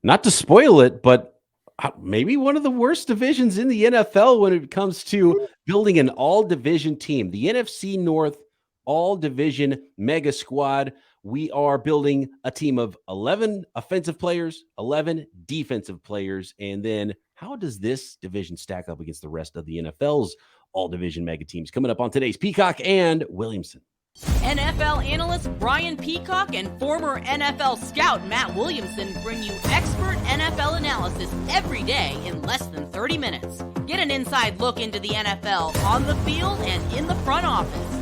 not to spoil it, but maybe one of the worst divisions in the NFL when it comes to building an all-division team. The NFC North all-division mega squad. We are building a team of 11 offensive players, 11 defensive players, and then how does this division stack up against the rest of the NFL's all-division mega teams? Coming up on today's Peacock and Williamson. NFL analyst Brian Peacock and former NFL scout Matt Williamson bring you expert NFL analysis every day in less than 30 minutes. Get an inside look into the NFL on the field and in the front office.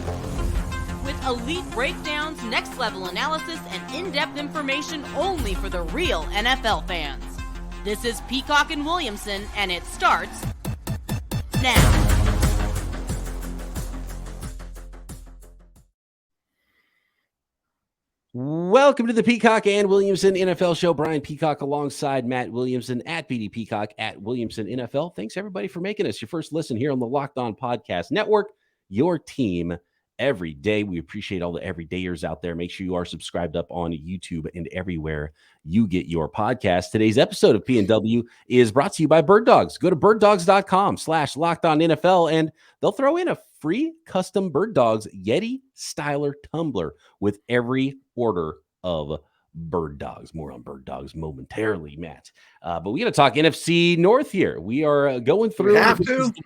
With elite breakdowns, next-level analysis, and in-depth information only for the real NFL fans. This is Peacock and Williamson, and it starts now. Welcome to the Peacock and Williamson NFL Show. Brian Peacock alongside Matt Williamson at BD Peacock at Williamson NFL. Thanks, everybody, for making us your first listen here on the Locked On Podcast Network, your team every day. We appreciate all the everydayers out there. Make sure you are subscribed up on YouTube and everywhere you get your podcast. Today's episode of P&W is brought to you by Birddogs. Go to birddogs.com/LockedOnNFL and they'll throw in a free custom Birddogs Yeti Styler tumbler with every order of Birddogs. More on Birddogs momentarily, Matt. But we got to talk NFC North here. We are going through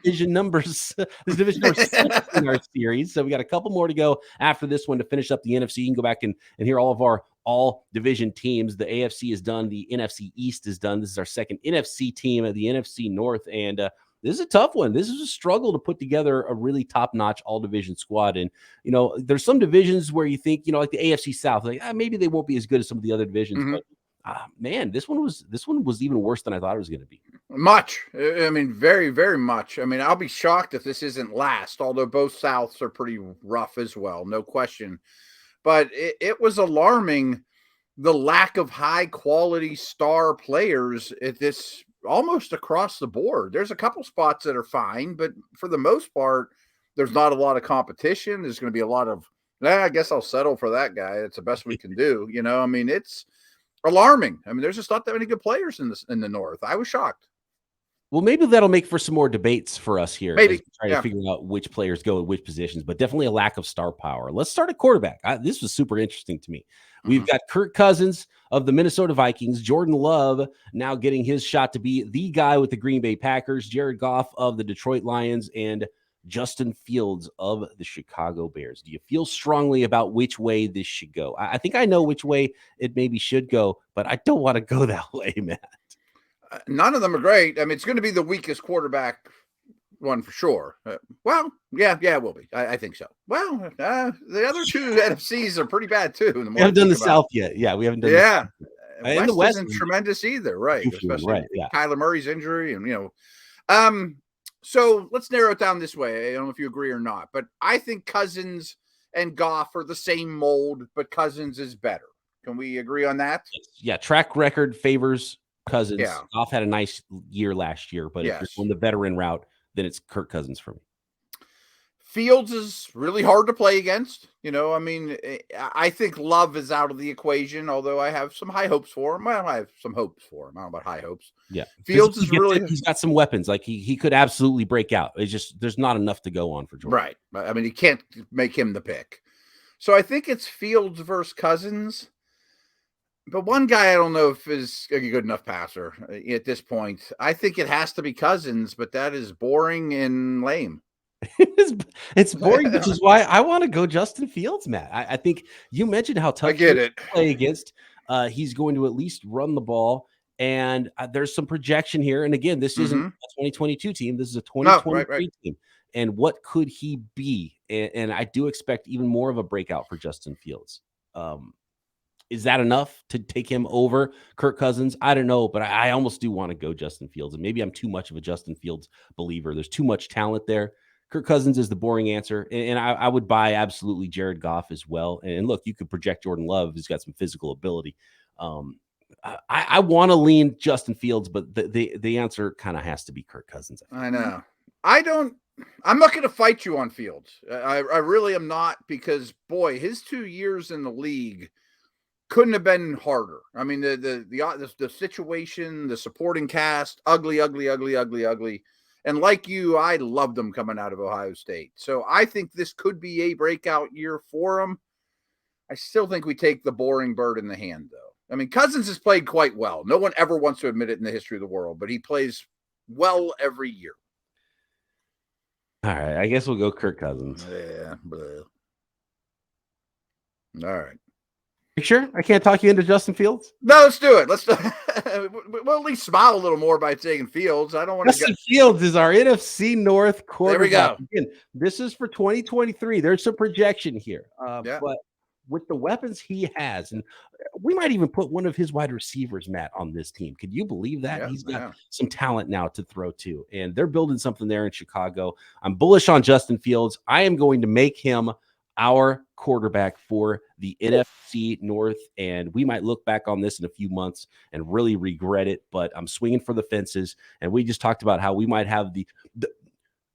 division numbers. This division number 6 in our series. So we got a couple more to go after this one to finish up the NFC. You can go back and hear all of our all division teams. The AFC is done. The NFC East is done. This is our second NFC team at the NFC North. And this is a tough one. This is a struggle to put together a really top-notch all-division squad. And, you know, there's some divisions where you think, you know, like the AFC South, like maybe they won't be as good as some of the other divisions. Mm-hmm. But, man, this one was even worse than I thought it was going to be. Much. I mean, very, very much. I mean, I'll be shocked if this isn't last, although both Souths are pretty rough as well, no question. But it was alarming, the lack of high-quality star players at this almost across the board. There's a couple spots that are fine, but for the most part, there's not a lot of competition. There's going to be a lot of, I guess I'll settle for that guy. It's the best we can do. You know, I mean, it's alarming. I mean, there's just not that many good players in the North. I was shocked. Well, maybe that'll make for some more debates for us here. Maybe trying to figure out which players go in which positions, but definitely a lack of star power. Let's start at quarterback. This was super interesting to me. We've got Kirk Cousins of the Minnesota Vikings, Jordan Love now getting his shot to be the guy with the Green Bay Packers, Jared Goff of the Detroit Lions, and Justin Fields of the Chicago Bears. Do you feel strongly about which way this should go? I think I know which way it maybe should go, but I don't want to go that way, Matt. None of them are great. I mean, it's going to be the weakest quarterback one for sure. Well, yeah, it will be. I think so. Well, the other two NFCs are pretty bad too. We haven't done the South yet. Yeah, we haven't done. Yeah, and the West isn't tremendous either, right? Especially right, yeah. Kyler Murray's injury, and you know. So let's narrow it down this way. I don't know if you agree or not, but I think Cousins and Goff are the same mold, but Cousins is better. Can we agree on that? Yeah, track record favors Cousins. Yeah. Goff had a nice year last year, but if you're on the veteran route, then it's Kirk Cousins for me. Fields is really hard to play against. You know, I mean, I think Love is out of the equation, although I have some high hopes for him. Well, I have some hopes for him. I don't know about high hopes. Yeah. Fields is really... He's got some weapons. Like, he could absolutely break out. It's just, there's not enough to go on for Jordan. Right. I mean, he can't make him the pick. So I think it's Fields versus Cousins. But one guy I don't know if is a good enough passer at this point. I think it has to be Cousins, but that is boring and lame. It's boring, which is why I want to go Justin Fields, Matt. I think you mentioned how tough I get it to play against. He's going to at least run the ball, and there's some projection here. And again, this isn't a 2022 team. This is a 2023 team. And what could he be? And I do expect even more of a breakout for Justin Fields. Is that enough to take him over Kirk Cousins? I don't know, but I almost do want to go Justin Fields. And maybe I'm too much of a Justin Fields believer. There's too much talent there. Kirk Cousins is the boring answer. And I would buy absolutely Jared Goff as well. And look, you could project Jordan Love, who's got some physical ability. I want to lean Justin Fields, but the answer kind of has to be Kirk Cousins. I know. I'm not going to fight you on Fields. I really am not, because, boy, his 2 years in the league, couldn't have been harder. I mean, the situation, the supporting cast, ugly. And like you, I loved them coming out of Ohio State. So I think this could be a breakout year for them. I still think we take the boring bird in the hand, though. I mean, Cousins has played quite well. No one ever wants to admit it in the history of the world, but he plays well every year. All right, I guess we'll go Kirk Cousins. Yeah. Blah. All right. You sure I can't talk you into Justin Fields? No, let's do it. We'll at least smile a little more by taking Fields. I don't want Justin Fields is our NFC North quarterback. There we go. Again, this is for 2023. There's some projection here. Yeah. But with the weapons he has, and we might even put one of his wide receivers, Matt, on this team. Could you believe that? Yeah, He's got some talent now to throw to, and they're building something there in Chicago. I'm bullish on Justin Fields. I am going to make him our quarterback for the NFC North, and we might look back on this in a few months and really regret it, but I'm swinging for the fences, and we just talked about how we might have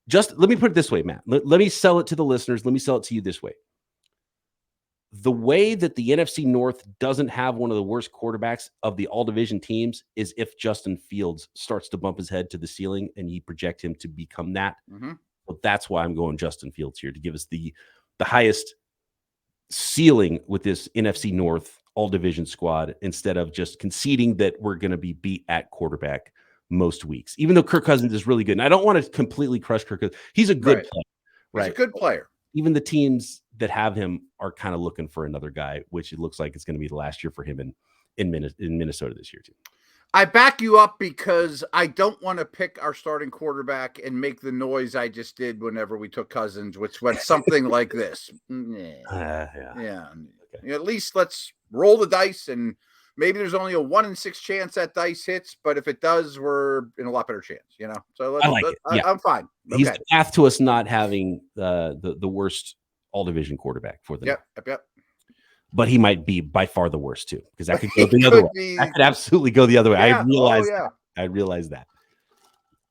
just let me put it this way, Matt. Let me sell it to the listeners. Let me sell it to you this way. The way that the NFC North doesn't have one of the worst quarterbacks of the all-division teams is if Justin Fields starts to bump his head to the ceiling and you project him to become that. Mm-hmm. Well, that's why I'm going Justin Fields here, to give us the highest ceiling with this NFC North all-division squad, instead of just conceding that we're going to be beat at quarterback most weeks, even though Kirk Cousins is really good. And I don't want to completely crush Kirk Cousins. He's a good player. Right? He's a good player. Even the teams that have him are kind of looking for another guy, which it looks like it's going to be the last year for him in Minnesota this year too. I back you up because I don't want to pick our starting quarterback and make the noise I just did whenever we took Cousins, which went something like this. Yeah. Okay. At least let's roll the dice, and maybe there's only a 1 in 6 chance that dice hits, but if it does, we're in a lot better chance, So I like it. Yeah. I'm fine. Okay. He's the path to us not having the worst all-division quarterback for the Yep. But he might be by far the worst too, because that could go the other way. That could absolutely go the other way. Yeah. I realize that.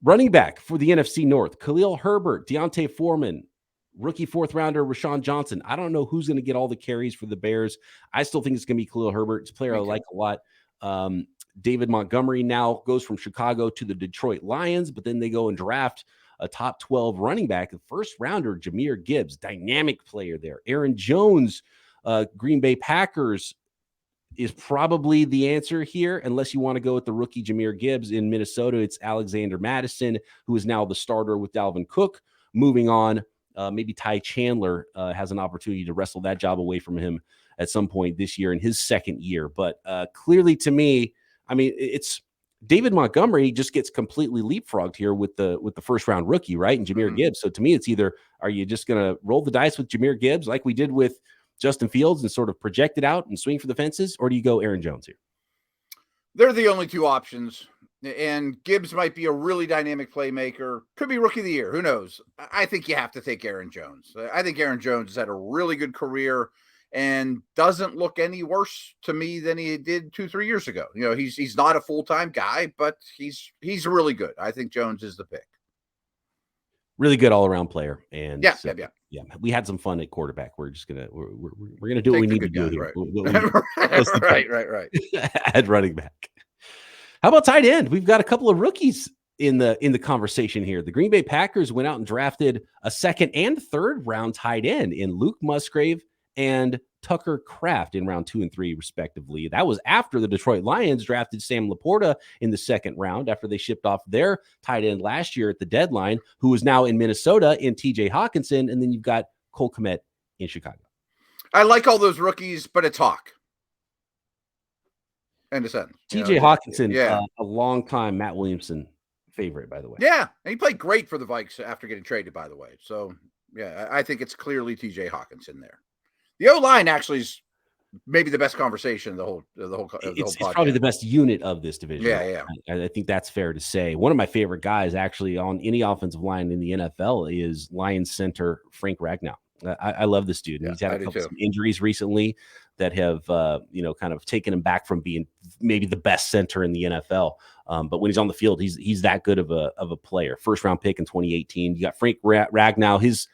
Running back for the NFC North: Khalil Herbert, Deontay Foreman, rookie 4th rounder Rashawn Johnson. I don't know who's going to get all the carries for the Bears. I still think it's going to be Khalil Herbert. It's a player I like a lot. David Montgomery now goes from Chicago to the Detroit Lions, but then they go and draft a top 12 running back, the 1st rounder, Jahmyr Gibbs, dynamic player there. Aaron Jones, Green Bay Packers, is probably the answer here, unless you want to go with the rookie Jahmyr Gibbs. In Minnesota, it's Alexander Madison, who is now the starter with Dalvin Cook. Moving on, maybe Ty Chandler has an opportunity to wrestle that job away from him at some point this year in his 2nd year. But clearly to me, I mean, it's David Montgomery just gets completely leapfrogged here with the 1st round rookie, right? And Jahmyr Gibbs. So to me, it's either, are you just going to roll the dice with Jahmyr Gibbs like we did with Justin Fields and sort of project it out and swing for the fences, or do you go Aaron Jones here? They're the only 2 options, and Gibbs might be a really dynamic playmaker. Could be rookie of the year. Who knows? I think you have to take Aaron Jones. I think Aaron Jones has had a really good career and doesn't look any worse to me than he did 2-3 years ago. He's not a full-time guy, but he's really good. I think Jones is the pick. Really good all-around player. And yeah, we had some fun at quarterback. We're just gonna do what we need to do here. Right. At running back. How about tight end? We've got a couple of rookies in the conversation here. The Green Bay Packers went out and drafted a 2nd and 3rd round tight end in Luke Musgrave and Tucker Kraft in round 2 and 3, respectively. That was after the Detroit Lions drafted Sam Laporta in the 2nd round, after they shipped off their tight end last year at the deadline, who is now in Minnesota in TJ Hawkinson. And then you've got Cole Kmet in Chicago. I like all those rookies, but it's Hawk. End of sentence. TJ Hawkinson, a long-time Matt Williamson favorite, by the way. Yeah, and he played great for the Vikes after getting traded, by the way. So, yeah, I think it's clearly TJ Hawkinson there. The O-line actually is maybe the best conversation of the whole it's probably the best unit of this division. Yeah. I think that's fair to say. One of my favorite guys actually on any offensive line in the NFL is Lions center Frank Ragnow. I love this dude. He's had a couple of injuries recently that have kind of taken him back from being maybe the best center in the NFL. But when he's on the field, he's that good of a player. 1st round pick in 2018. You got Frank Ragnow. His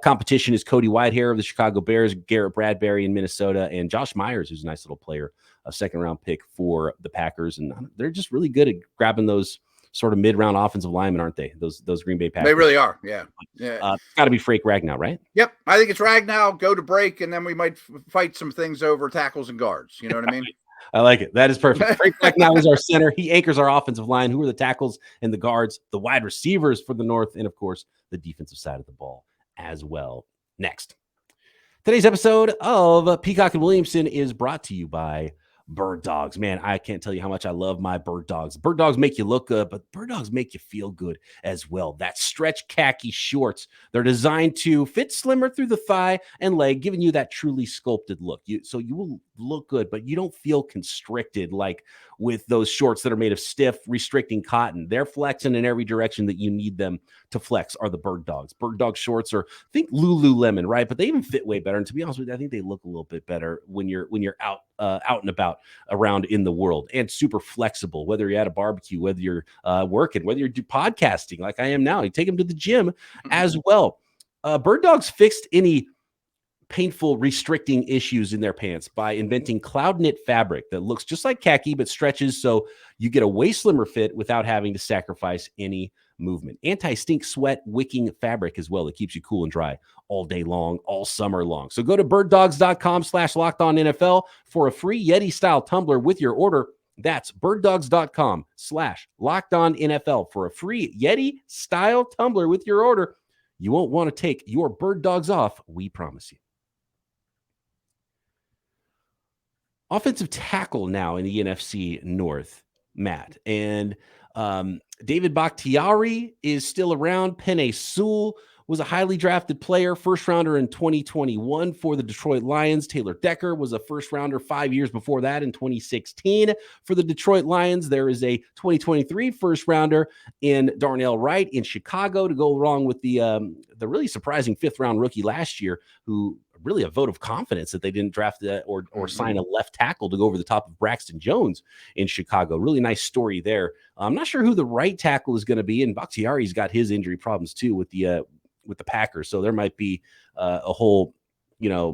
Competition is Cody Whitehair of the Chicago Bears, Garrett Bradbury in Minnesota, and Josh Myers, who's a nice little player, a second-round pick for the Packers. And they're just really good at grabbing those sort of mid-round offensive linemen, aren't they? Those Green Bay Packers. They really are, yeah. It's got to be Frank Ragnow, right? Yep, I think it's Ragnow. Go to break, and then we might fight some things over tackles and guards. You know what I mean? I like it. That is perfect. Frank Ragnow is our center. He anchors our offensive line. Who are the tackles and the guards, the wide receivers for the North, and, of course, the defensive side of the ball as well. Next. Today's episode of Peacock and Williamson is brought to you by Birddogs. Man, I can't tell you how much I love my Birddogs. Birddogs make you look good, but Birddogs make you feel good as well. That stretch khaki shorts, they're designed to fit slimmer through the thigh and leg, giving you that truly sculpted look. So you will look good, but you don't feel constricted like with those shorts that are made of stiff, restricting cotton. They're flexing in every direction that you need them to flex are the Birddogs. Birddog shorts are, think Lululemon, right? But they even fit way better. And to be honest with you, I think they look a little bit better when you're out and about around in the world, and super flexible, whether you're at a barbecue, whether you're working, whether you're podcasting like I am now. You take them to the gym as well. Birddogs fixed any painful restricting issues in their pants by inventing cloud knit fabric that looks just like khaki but stretches so you get a way slimmer fit without having to sacrifice any movement. Anti-stink sweat wicking fabric as well. It keeps you cool and dry all day long, all summer long. So go to birddogs.com/lockedonnfl for a free Yeti style tumbler with your order. That's birddogs.com/lockedonnfl for a free Yeti style tumbler with your order. You won't want to take your bird dogs off, we promise you. Offensive tackle now in the NFC North, Matt. And David Bakhtiari is still around. Penei Sewell was a highly drafted player, first rounder in 2021 for the Detroit Lions. Taylor Decker was a first rounder 5 years before that in 2016 for the Detroit Lions. There is a 2023 first rounder in Darnell Wright in Chicago to go along with the really surprising fifth round rookie last year, who really a vote of confidence that they didn't draft or sign a left tackle to go over the top of Braxton Jones in Chicago. Really nice story there. I'm not sure who the right tackle is going to be, and Bakhtiari's got his injury problems too with the Packers. So there might be a whole, a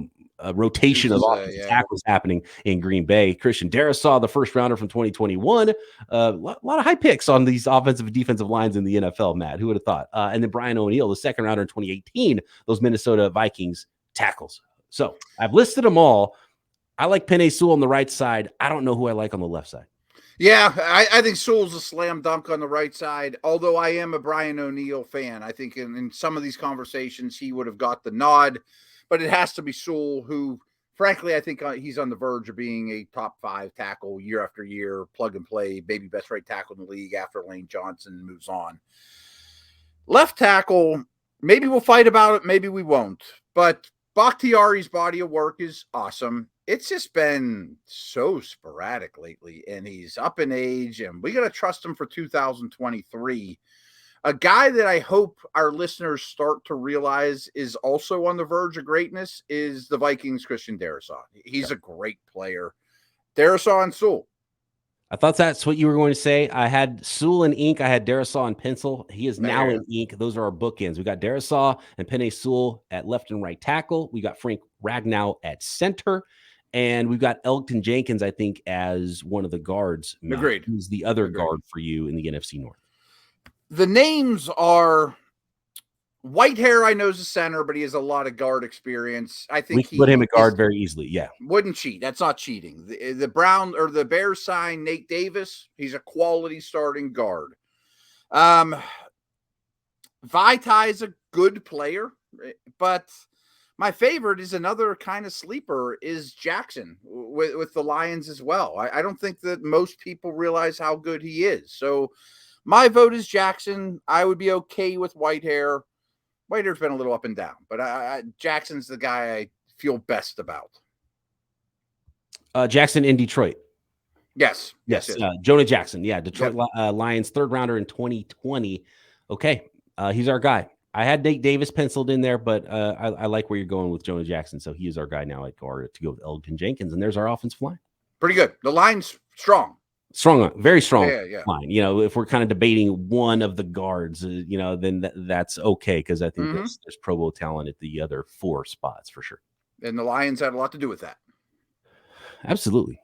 rotation of offensive tackles happening in Green Bay. Christian Darrisaw, the first rounder from 2021. A lot of high picks on these offensive and defensive lines in the NFL, Matt. Who would have thought? And then Brian O'Neill, the second rounder in 2018, those Minnesota Vikings tackles. So I've listed them all. I like Penei Sewell on the right side. I don't know who I like on the left side. Yeah, I think Sewell's a slam dunk on the right side, although I am a Brian O'Neill fan. I think in some of these conversations, he would have got the nod, but it has to be Sewell, who, frankly, I think he's on the verge of being a top 5 tackle year after year, plug and play, maybe best right tackle in the league after Lane Johnson moves on. Left tackle, maybe we'll fight about it, maybe we won't, but Bakhtiari's body of work is awesome. It's just been so sporadic lately, and he's up in age, and we got to trust him for 2023. A guy that I hope our listeners start to realize is also on the verge of greatness is the Vikings' Christian Darrisaw. He's a great player. Darrisaw and Sewell. I thought that's what you were going to say. I had Sewell in ink. I had Darrisaw in pencil. He is now in ink. Those are our bookends. We got Darrisaw and Penei Sewell at left and right tackle. We got Frank Ragnow at center. And we've got Elgton Jenkins, I think, as one of the guards. Agreed. Who's the other guard for you in the NFC North? The names are Whitehair, I know, is a center, but he has a lot of guard experience. I think we can put him at guard very easily. Yeah. Wouldn't cheat. That's not cheating. The Brown or the Bears sign Nate Davis. He's a quality starting guard. Vaitai is a good player, but my favorite is another kind of sleeper is Jackson with the Lions as well. I don't think that most people realize how good he is. So my vote is Jackson. I would be okay with Whitehair. Whitehair's been a little up and down, but Jackson's the guy I feel best about. Jackson in Detroit. Yes. Jonah Jackson. Yeah. Detroit Lions third rounder in 2020. Okay. He's our guy. I had Nate Davis penciled in there, but I like where you're going with Jonah Jackson. So he is our guy now at guard to go with Elgton Jenkins. And there's our offensive line. Pretty good. The line's strong. Strong, very strong Yeah. line. If we're kind of debating one of the guards, then that's okay, because I think there's Pro Bowl talent at the other 4 spots for sure. And the Lions had a lot to do with that. Absolutely.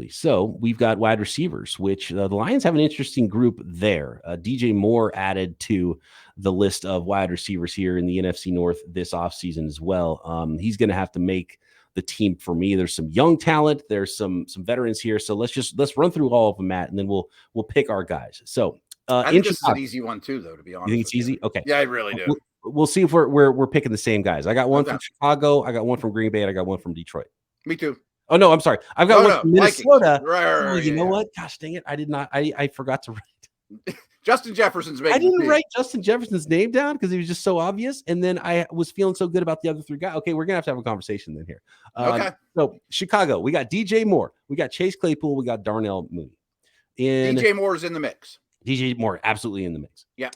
So we've got wide receivers, which the Lions have an interesting group there. DJ Moore added to the list of wide receivers here in the NFC North this offseason as well. He's going to have to make the team for me. There's some young talent. There's some veterans here. So let's run through all of them, Matt, and then we'll pick our guys. So I think this is an easy one too, though, to be honest. You think it's easy? Okay. Yeah, I really do. We'll see if we're picking the same guys. I got one from Chicago, I got one from Green Bay, and I got one from Detroit. Me too. Oh no, I'm sorry. I've got one from Minnesota. Right, you know what? Gosh dang it. I did not. I forgot to write. Justin Jefferson's making. I didn't write Justin Jefferson's name down because he was just so obvious. And then I was feeling so good about the other 3 guys. Okay, we're gonna have a conversation then here. Okay. So Chicago, we got DJ Moore, we got Chase Claypool, we got Darnell Mooney. DJ Moore's in the mix. DJ Moore, absolutely in the mix. Yeah.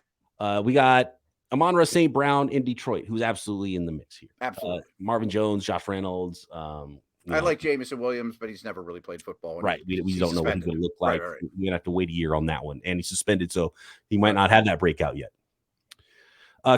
We got Amon-Ra St. Brown in Detroit, who's absolutely in the mix here. Absolutely. Marvin Jones, Josh Reynolds. I like Jameson Williams, but he's never really played football. Right. We don't know what he's going to look like. Right. We're going to have to wait a year on that one. And he's suspended, so he might not have that breakout yet.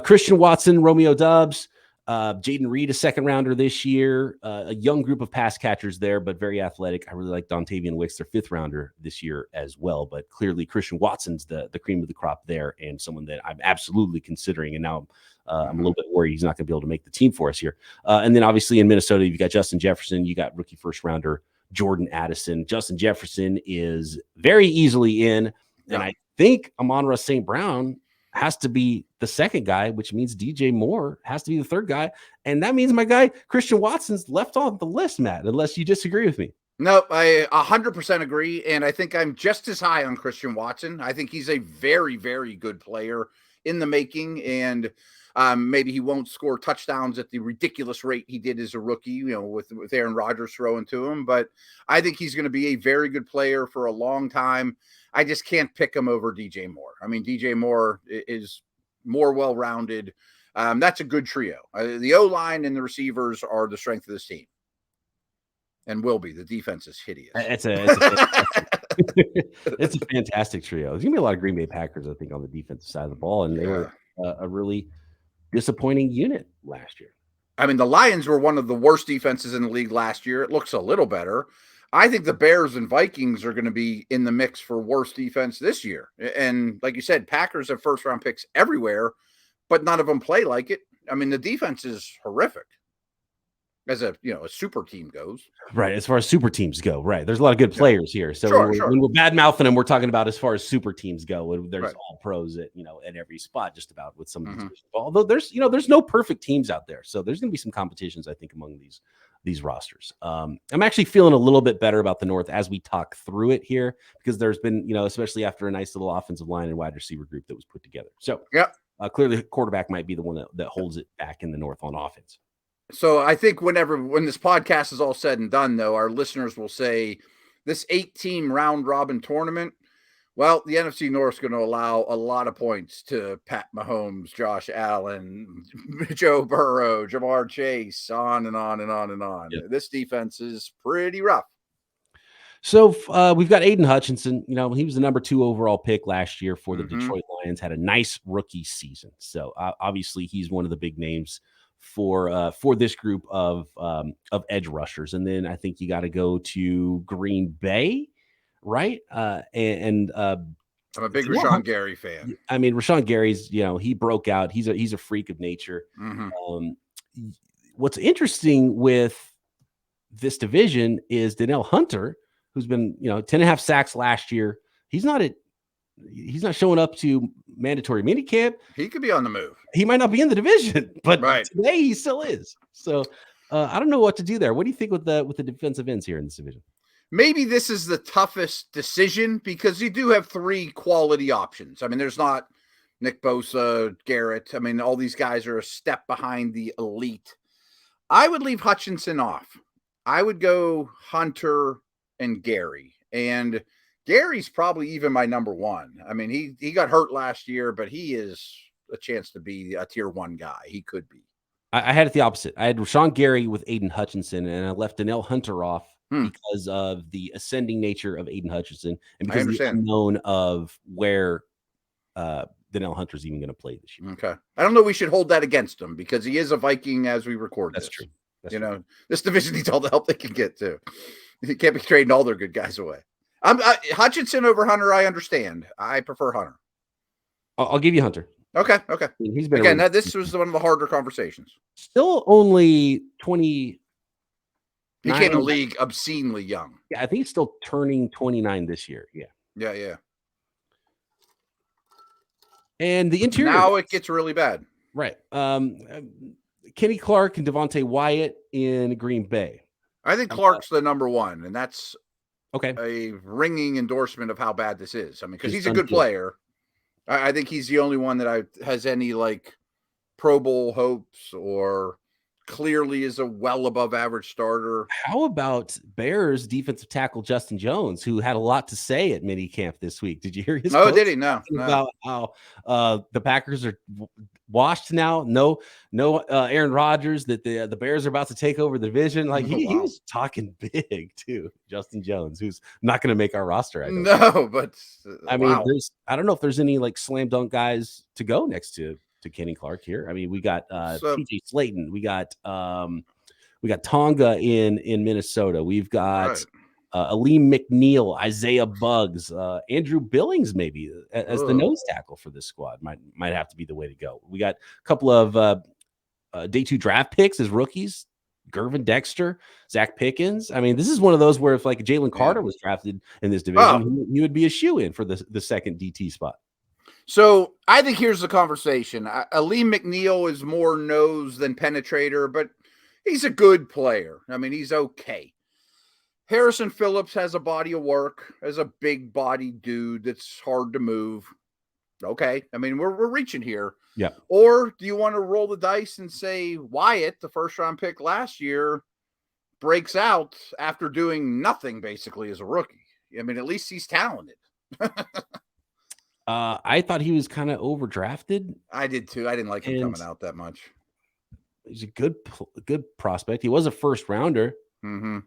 Christian Watson, Romeo Doubs, Jaden Reed, a 2nd rounder this year. A young group of pass catchers there, but very athletic. I really like Dontavian Wicks, their 5th rounder this year as well. But clearly Christian Watson's the cream of the crop there, and someone that I'm absolutely considering. And now I'm a little bit worried he's not going to be able to make the team for us here. And then obviously in Minnesota, you've got Justin Jefferson. You got rookie 1st rounder Jordan Addison. Justin Jefferson is very easily in. And I think Amon-Ra St. Brown has to be the 2nd guy, which means DJ Moore has to be the 3rd guy. And that means my guy, Christian Watson's left off the list, Matt, unless you disagree with me. No, I 100% agree. And I think I'm just as high on Christian Watson. I think he's a very, very good player in the making. And maybe he won't score touchdowns at the ridiculous rate he did as a rookie, with Aaron Rodgers throwing to him. But I think he's going to be a very good player for a long time. I just can't pick him over DJ Moore. I mean, DJ Moore is more well-rounded. That's a good trio. The O-line and the receivers are the strength of this team, and will be. The defense is hideous. It's a fantastic trio. There's going to be a lot of Green Bay Packers, I think, on the defensive side of the ball, and they were a really disappointing unit last year. I mean, the Lions were one of the worst defenses in the league last year. It looks a little better. I think the Bears and Vikings are going to be in the mix for worst defense this year. And like you said, Packers have 1st-round picks everywhere, but none of them play like it. I mean, the defense is horrific as a super team goes. Right. As far as super teams go. Right. There's a lot of good players here. So when we're bad mouthing them, we're talking about as far as super teams go. There's all pros at every spot, just about, with some of these. Although there's no perfect teams out there. So there's going to be some competitions, I think, among these rosters. I'm actually feeling a little bit better about the North as we talk through it here, because there's been, especially after a nice little offensive line and wide receiver group that was put together. So clearly quarterback might be the one that holds it back in the North on offense. So I think when this podcast is all said and done, though, our listeners will say this 8-team round robin tournament, well, the NFC North is going to allow a lot of points to Pat Mahomes, Josh Allen, Joe Burrow, Jamar Chase, on and on and on and on. Yep. This defense is pretty rough. So we've got Aiden Hutchinson. He was the number 2 overall pick last year for the Detroit Lions, had a nice rookie season. So obviously he's one of the big names for this group of edge rushers. And then I think you got to go to Green Bay, right? I'm a big Rashawn Gary fan. I mean, Rashawn Gary's, he broke out. He's a freak of nature. What's interesting with this division is Danielle Hunter, who's been, 10.5 sacks last year. He's not showing up to mandatory minicamp. He could be on the move. He might not be in the division, but today he still is. So I don't know what to do there. What do you think with the defensive ends here in this division? Maybe this is the toughest decision because you do have 3 quality options. I mean, there's not Nick Bosa, Garrett. I mean, all these guys are a step behind the elite. I would leave Hutchinson off. I would go Hunter and Gary. And Gary's probably even my number 1. I mean, he got hurt last year, but he is a chance to be a tier 1 guy. He could be. I had it the opposite. I had Rashawn Gary with Aiden Hutchinson, and I left Danielle Hunter off because of the ascending nature of Aiden Hutchinson and I because of the understand. unknown of where Danielle Hunter's even going to play this year. Okay. I don't know. We should hold that against him because he is a Viking as we record That's this. true. You know, this division needs all the help they can get too. You can't be trading all their good guys away. Hutchinson over Hunter. I understand. I prefer Hunter. I'll give you Hunter. Okay. He's been again. This was one of the harder conversations. Still only 20. He came in the league obscenely young. Yeah, I think he's still turning 29 this year. Yeah. And the interior. Now it gets really bad. Right. Kenny Clark and Devontae Wyatt in Green Bay. I think Clark's the number one, and that's okay. A ringing endorsement of how bad this is. I mean, because he's a good player. I think he's the only one that has any like Pro Bowl hopes or clearly is a well above average starter. How about Bears defensive tackle Justin Jones, who had a lot to say at minicamp this week? Did you hear his? Oh, did he? No. About how the Packers are washed now. No, Aaron Rodgers. That the Bears are about to take over the division. Like he was talking big too. Justin Jones, who's not going to make our roster. I mean, I don't know if there's any like slam dunk guys to go next to Kenny Clark here. I mean, we got TJ Slayton, we got Tonga in Minnesota, we've got Aleem McNeil, Isaiah Buggs, Andrew Billings maybe as the nose tackle for this squad might have to be the way to go. We got a couple of day 2 draft picks as rookies, Gervin Dexter, Zach Pickens. I mean, this is one of those where if like Jalen Carter was drafted in this division, he would be a shoe-in for the second DT spot. So I think here's the conversation. Aleem McNeil is more nose than penetrator, but he's a good player. I mean, he's okay. Harrison Phillips has a body of work as a big body dude that's hard to move. Okay. I mean, we're reaching here. Yeah. Or do you want to roll the dice and say Wyatt, the first round pick last year, breaks out after doing nothing basically as a rookie? I mean, at least he's talented. I thought he was kind of overdrafted. I did too. I didn't like him coming out that much. He's a good prospect. He was a first rounder. Mm-hmm.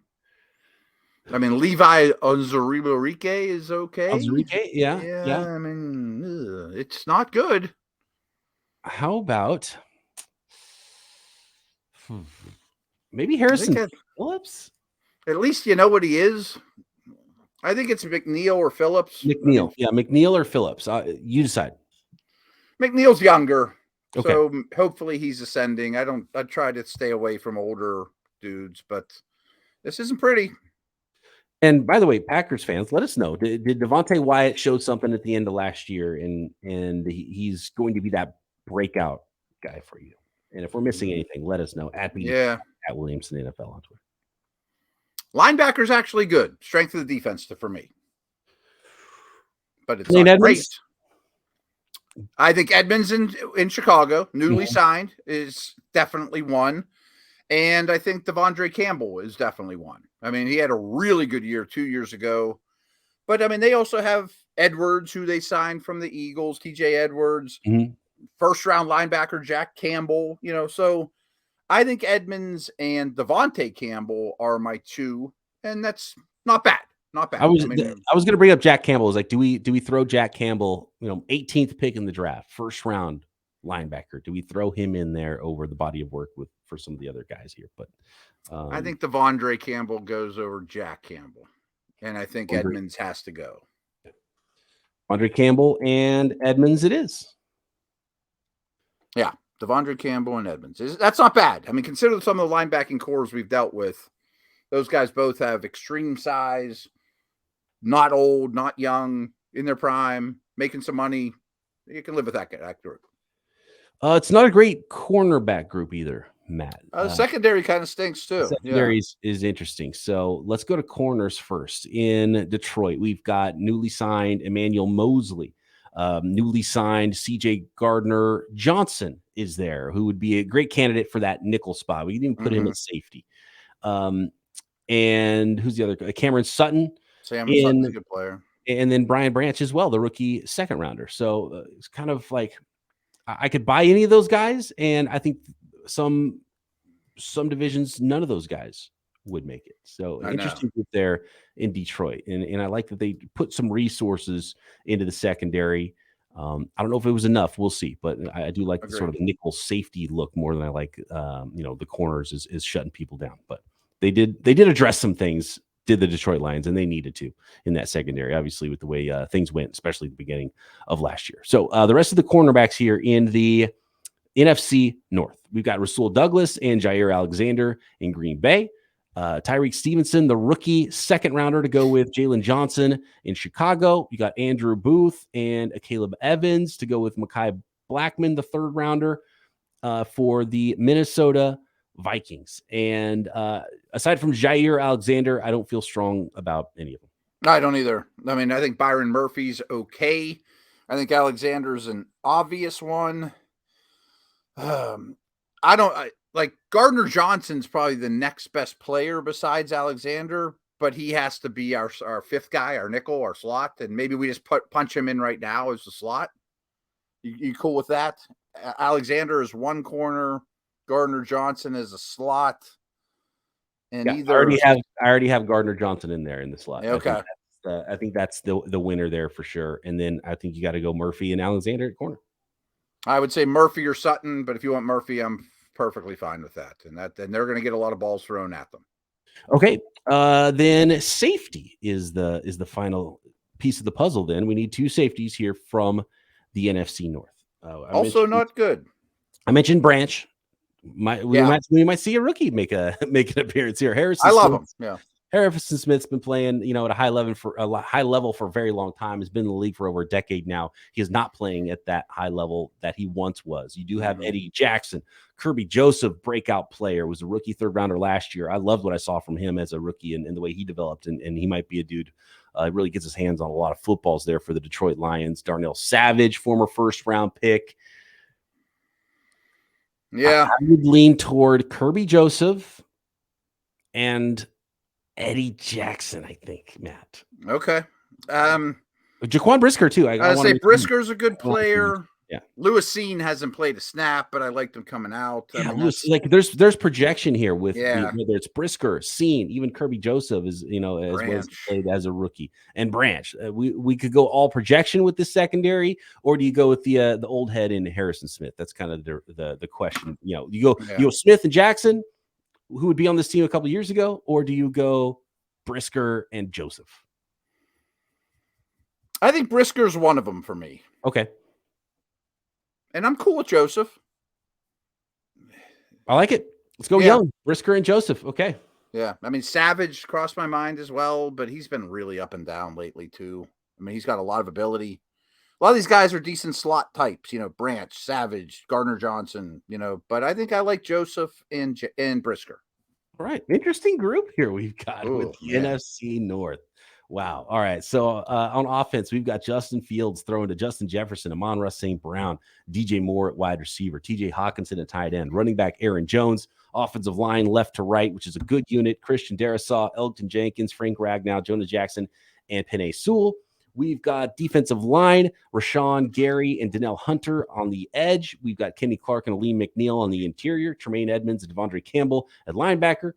I mean, Levi Onwuzurike is okay. Onwuzurike, yeah. I mean, it's not good. How about maybe Harrison Phillips? At least you know what he is. I think it's McNeil or Phillips. McNeil. Yeah, McNeil or Phillips. You decide. McNeil's younger. Okay. So hopefully he's ascending. I try to stay away from older dudes, but this isn't pretty. And by the way, Packers fans, let us know. Did Devontae Wyatt show something at the end of last year and he's going to be that breakout guy for you? And if we're missing anything, let us know at Williamson NFL on Twitter. Linebacker's actually good. Strength of the defense for me. But it's not great. I think Edmonds in Chicago, newly signed, is definitely one. And I think Devondre Campbell is definitely one. I mean, he had a really good year 2 years ago. But, I mean, they also have Edwards, who they signed from the Eagles, TJ Edwards, first-round linebacker Jack Campbell. You know, so I think Edmonds and Devontae Campbell are my two, and that's not bad. Not bad. I was going to bring up Jack Campbell. I was like, do we throw Jack Campbell, 18th pick in the draft, first round linebacker? Do we throw him in there over the body of work for some of the other guys here? But I think Devondre Campbell goes over Jack Campbell, and I think Edmonds has to go. Devondre Campbell and Edmonds it is. Yeah. Devondre Campbell and Edmonds. That's not bad. I mean, consider some of the linebacking cores we've dealt with. Those guys both have extreme size, not old, not young, in their prime, making some money. You can live with that group. It's not a great cornerback group either, Matt. The secondary kind of stinks too. Secondary is interesting. So let's go to corners first. In Detroit, we've got newly signed Emmanuel Mosley. Newly signed CJ Gardner Johnson is there, who would be a great candidate for that nickel spot. We can even put him at safety. And who's the other guy? Cameron Sutton. Sutton's a good player. And then Brian Branch as well, the rookie second rounder. So it's kind of like I could buy any of those guys, and I think some divisions, none of those guys would make it. So I interesting group there in Detroit. And I like that they put some resources into the secondary. I don't know if it was enough. We'll see. But I do like the sort of nickel safety look more than I like, the corners is shutting people down. But they did address some things, did the Detroit Lions, and they needed to in that secondary, obviously, with the way things went, especially at the beginning of last year. So the rest of the cornerbacks here in the NFC North, we've got Rasul Douglas and Jair Alexander in Green Bay. Tyreek Stevenson, the rookie second rounder, to go with Jalen Johnson in Chicago. You got Andrew Booth and Caleb Evans to go with Mekhi Blackman, the third rounder for the Minnesota Vikings. And aside from Jair Alexander, I don't feel strong about any of them. I don't either. I mean, I think Byron Murphy's okay. I think Alexander's an obvious one. Like Gardner Johnson's probably the next best player besides Alexander, but he has to be our fifth guy, our nickel, our slot, and maybe we just punch him in right now as the slot. You cool with that? Alexander is one corner, Gardner Johnson is a slot, and I already have Gardner Johnson in there in the slot. Okay, I think that's the winner there for sure. And then I think you got to go Murphy and Alexander at corner. I would say Murphy or Sutton, but if you want Murphy, I'm perfectly fine with that. And they're going to get a lot of balls thrown at them. Okay. Then safety is the final piece of the puzzle. Then we need two safeties here from the NFC North. Also not good. I mentioned Branch. We might see a rookie make an appearance here. Harrison. I love him. Yeah. Harrison Smith's been playing, at a high level for a very long time. Has been in the league for over a decade now. He is not playing at that high level that he once was. You do have Eddie Jackson, Kirby Joseph, breakout player, was a rookie third rounder last year. I loved what I saw from him as a rookie and the way he developed. And he might be a dude really gets his hands on a lot of footballs there for the Detroit Lions. Darnell Savage, former first round pick. Yeah, I would lean toward Kirby Joseph and Eddie Jackson, I think, Matt. Okay. Jaquan Brisker, too. I say Brisker's a good player. Yeah. Lewis Seen hasn't played a snap, but I liked him coming out. Yeah, there's projection here with whether it's Brisker, Seen, even Kirby Joseph is, as well as played as a rookie. And Branch. We could go all projection with the secondary, or do you go with the old head in Harrison Smith? That's kind of the question. You go Smith and Jackson, who would be on this team a couple of years ago, or do you go Brisker and Joseph? I think Brisker's one of them for me. Okay. And I'm cool with Joseph. I like it. Let's go young. Brisker and Joseph. Okay. Yeah. I mean, Savage crossed my mind as well, but he's been really up and down lately too. I mean, he's got a lot of ability. A lot of these guys are decent slot types, Branch, Savage, Gardner Johnson, but I think I like Joseph and Brisker. All right. Interesting group here we've got with the NFC North. Wow. All right. So on offense, we've got Justin Fields throwing to Justin Jefferson, Amon-Ra St. Brown, DJ Moore at wide receiver, TJ Hawkinson at tight end, running back Aaron Jones, offensive line left to right, which is a good unit, Christian Darrisaw, Elgton Jenkins, Frank Ragnow, Jonah Jackson, and Penei Sewell. We've got defensive line, Rashawn Gary and Donnell Hunter on the edge. We've got Kenny Clark and Aleem McNeil on the interior, Tremaine Edmonds and Devondre Campbell at linebacker.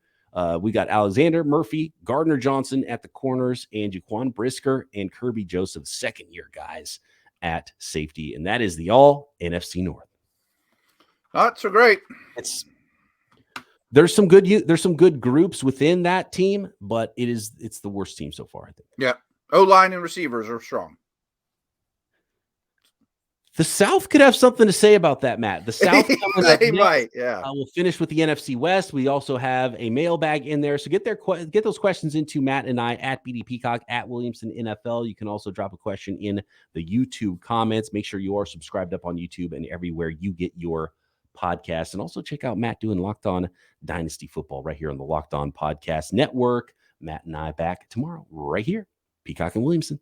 We got Alexander Murphy, Gardner Johnson at the corners, and Jaquan Brisker and Kirby Joseph, second-year guys at safety. And that is the All-NFC North. Not so great. There's some good groups within that team, but it's the worst team so far, I think. Yeah. O-line and receivers are strong. The South could have something to say about that, Matt. The South they might, yeah. We'll finish with the NFC West. We also have a mailbag in there, so get those questions into Matt and I at BD Peacock at Williamson NFL. You can also drop a question in the YouTube comments. Make sure you are subscribed up on YouTube and everywhere you get your podcast, and also check out Matt doing Locked On Dynasty Football right here on the Locked On Podcast Network. Matt and I back tomorrow right here, Peacock and Williamson.